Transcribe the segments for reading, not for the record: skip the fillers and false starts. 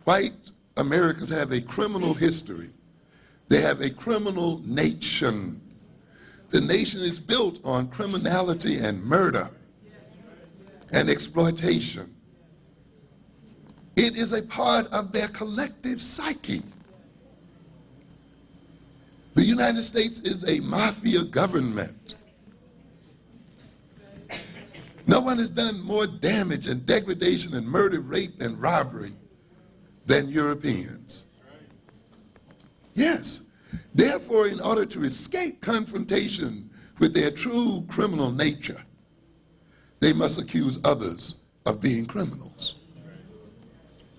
white Americans have a criminal history. They have a criminal nation. The nation is built on criminality and murder and exploitation. It is a part of their collective psyche. The United States is a mafia government. No one has done more damage and degradation and murder, rape, and robbery than Europeans. Yes. Therefore, in order to escape confrontation with their true criminal nature, they must accuse others of being criminals.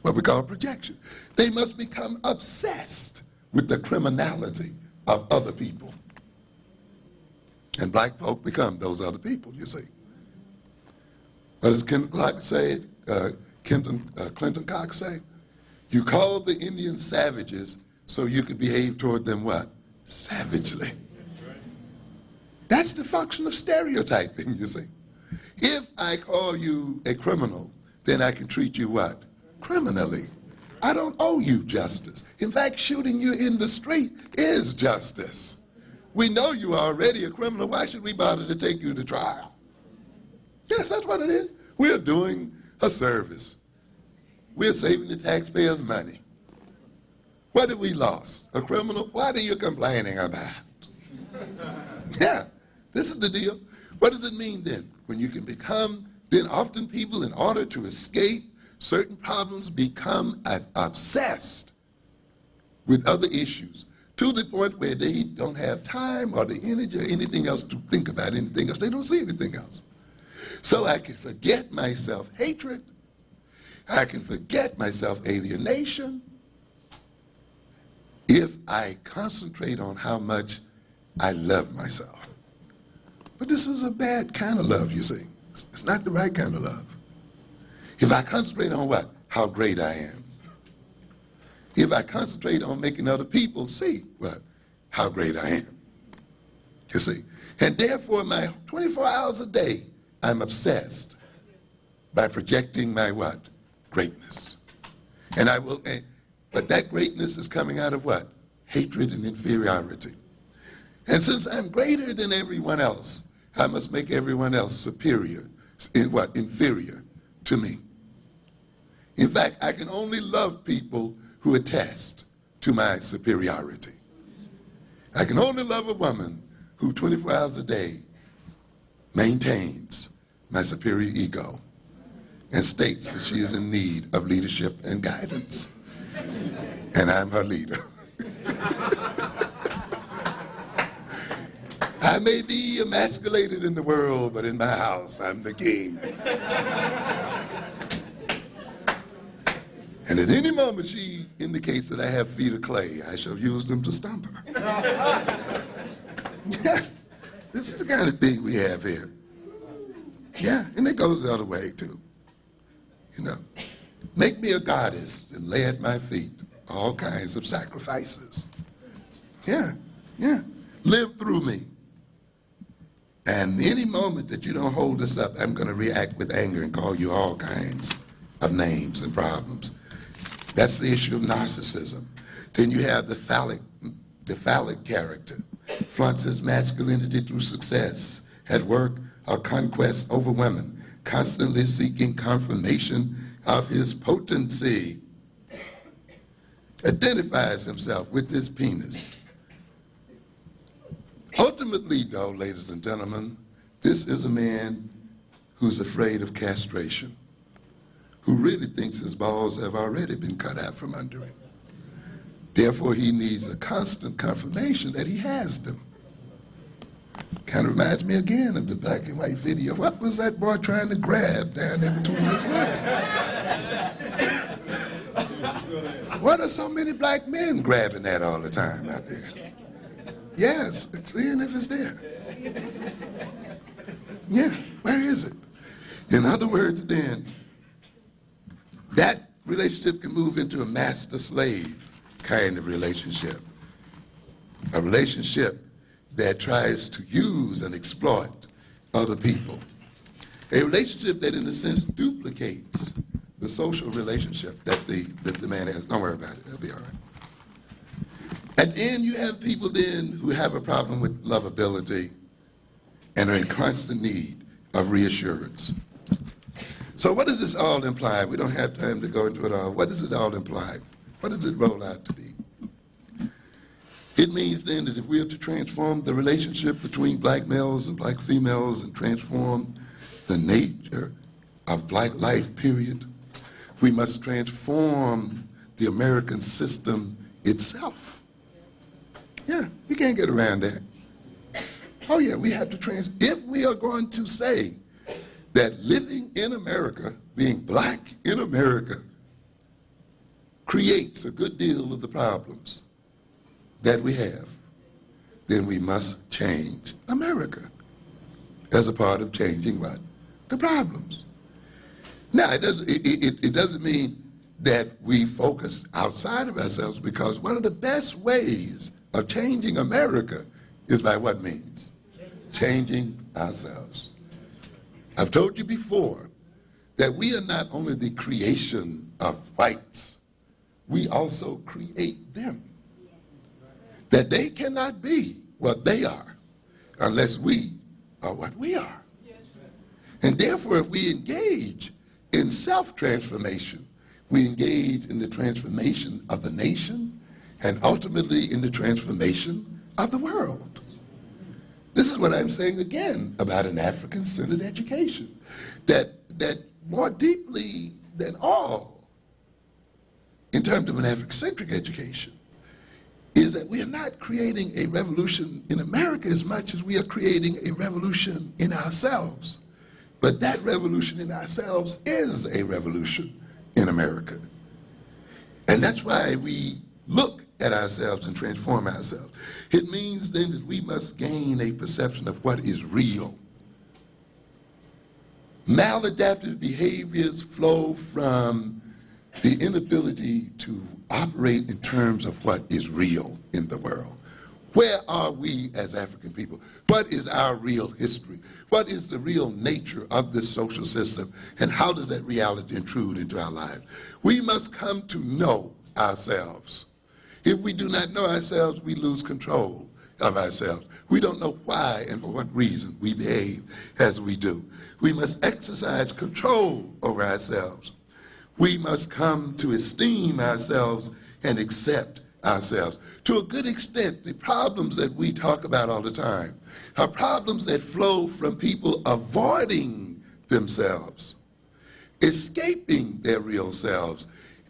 What we call projection. They must become obsessed with the criminality of other people. And black folk become those other people, you see. What does Clinton Cox say? You called the Indians savages so you could behave toward them what? Savagely. That's the function of stereotyping, you see. If I call you a criminal, then I can treat you what? Criminally. I don't owe you justice. In fact, shooting you in the street is justice. We know you are already a criminal. Why should we bother to take you to trial? Yes, that's what it is. We're doing a service. We're saving the taxpayers' money. What have we lost? A criminal? What are you complaining about? Yeah, this is the deal. What does it mean then? When you can become, then often people, in order to escape certain problems, become obsessed with other issues to the point where they don't have time or the energy or anything else to think about anything else. They don't see anything else. So I can forget my self-hatred. I can forget my self-alienation if I concentrate on how much I love myself. But this is a bad kind of love, you see. It's not the right kind of love. If I concentrate on what? How great I am. If I concentrate on making other people see what? How great I am. You see? And therefore, my 24 hours a day, I'm obsessed by projecting my what? Greatness. And I will, but that greatness is coming out of what? Hatred and inferiority. And since I'm greater than everyone else, I must make everyone else superior, in what? Inferior to me. In fact, I can only love people who attest to my superiority. I can only love a woman who 24 hours a day maintains my superior ego and states that she is in need of leadership and guidance. And I'm her leader. I may be emasculated in the world, but in my house, I'm the king. And at any moment she indicates that I have feet of clay, I shall use them to stomp her. Yeah, this is the kind of thing we have here. Yeah, and it goes the other way too. You know, make me a goddess and lay at my feet all kinds of sacrifices. Yeah, yeah, live through me. And any moment that you don't hold this up, I'm going to react with anger and call you all kinds of names and problems. That's the issue of narcissism. Then you have the phallic character, flaunts his masculinity through success at work or conquest over women, constantly seeking confirmation of his potency. Identifies himself with his penis. Ultimately, though, ladies and gentlemen, this is a man who's afraid of castration, who really thinks his balls have already been cut out from under him. Therefore, he needs a constant confirmation that he has them. Kind of reminds me again of the black and white video. What was that boy trying to grab down there between his legs? What are so many black men grabbing that all the time out there? Yes, seeing if it's there. Yeah, where is it? In other words, then, that relationship can move into a master-slave kind of relationship. A relationship that tries to use and exploit other people. A relationship that, in a sense, duplicates the social relationship that the man has. Don't worry about it. It'll be all right. At the end, you have people then who have a problem with lovability and are in constant need of reassurance. So what does this all imply? We don't have time to go into it all. What does it all imply? What does it roll out to be? It means then that if we are to transform the relationship between black males and black females and transform the nature of black life, period, we must transform the American system itself. Yeah, you can't get around that. Oh yeah, we have to if we are going to say that living in America, being black in America, creates a good deal of the problems that we have, then we must change America as a part of changing what? The problems. Now, it doesn't mean that we focus outside of ourselves, because one of the best ways of changing America is by what means? Changing ourselves. I've told you before that we are not only the creation of whites, we also create them. That they cannot be what they are unless we are what we are. And therefore, if we engage in self-transformation, we engage in the transformation of the nation and ultimately in the transformation of the world. This is what I'm saying again about an African-centered education. That more deeply than all, in terms of an African-centric education, is that we are not creating a revolution in America as much as we are creating a revolution in ourselves. But that revolution in ourselves is a revolution in America. And that's why we look at ourselves and transform ourselves. It means then that we must gain a perception of what is real. Maladaptive behaviors flow from the inability to operate in terms of what is real in the world. Where are we as African people? What is our real history? What is the real nature of this social system? And how does that reality intrude into our lives? We must come to know ourselves. If we do not know ourselves, we lose control of ourselves. We don't know why and for what reason we behave as we do. We must exercise control over ourselves. We must come to esteem ourselves and accept ourselves. To a good extent, the problems that we talk about all the time are problems that flow from people avoiding themselves, escaping their real selves,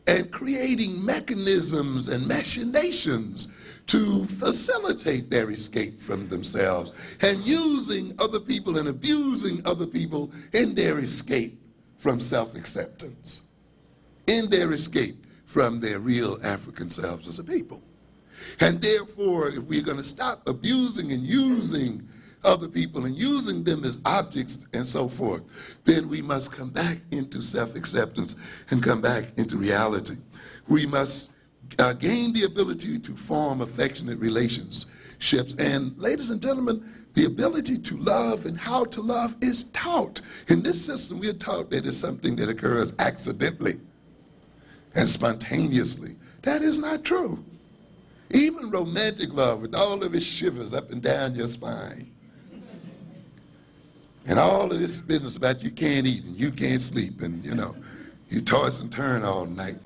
and creating mechanisms and machinations to facilitate their escape from themselves, and using other people and abusing other people in their escape from self-acceptance, in their escape from their real African selves as a people. And therefore, if we're going to stop abusing and using other people and using them as objects and so forth, then we must come back into self-acceptance and come back into reality. We must gain the ability to form affectionate relationships. And ladies and gentlemen, the ability to love and how to love is taught. In this system, we are taught that it's something that occurs accidentally and spontaneously. That is not true. Even romantic love, with all of its shivers up and down your spine, and all of this business about you can't eat and you can't sleep and, you toss and turn all night.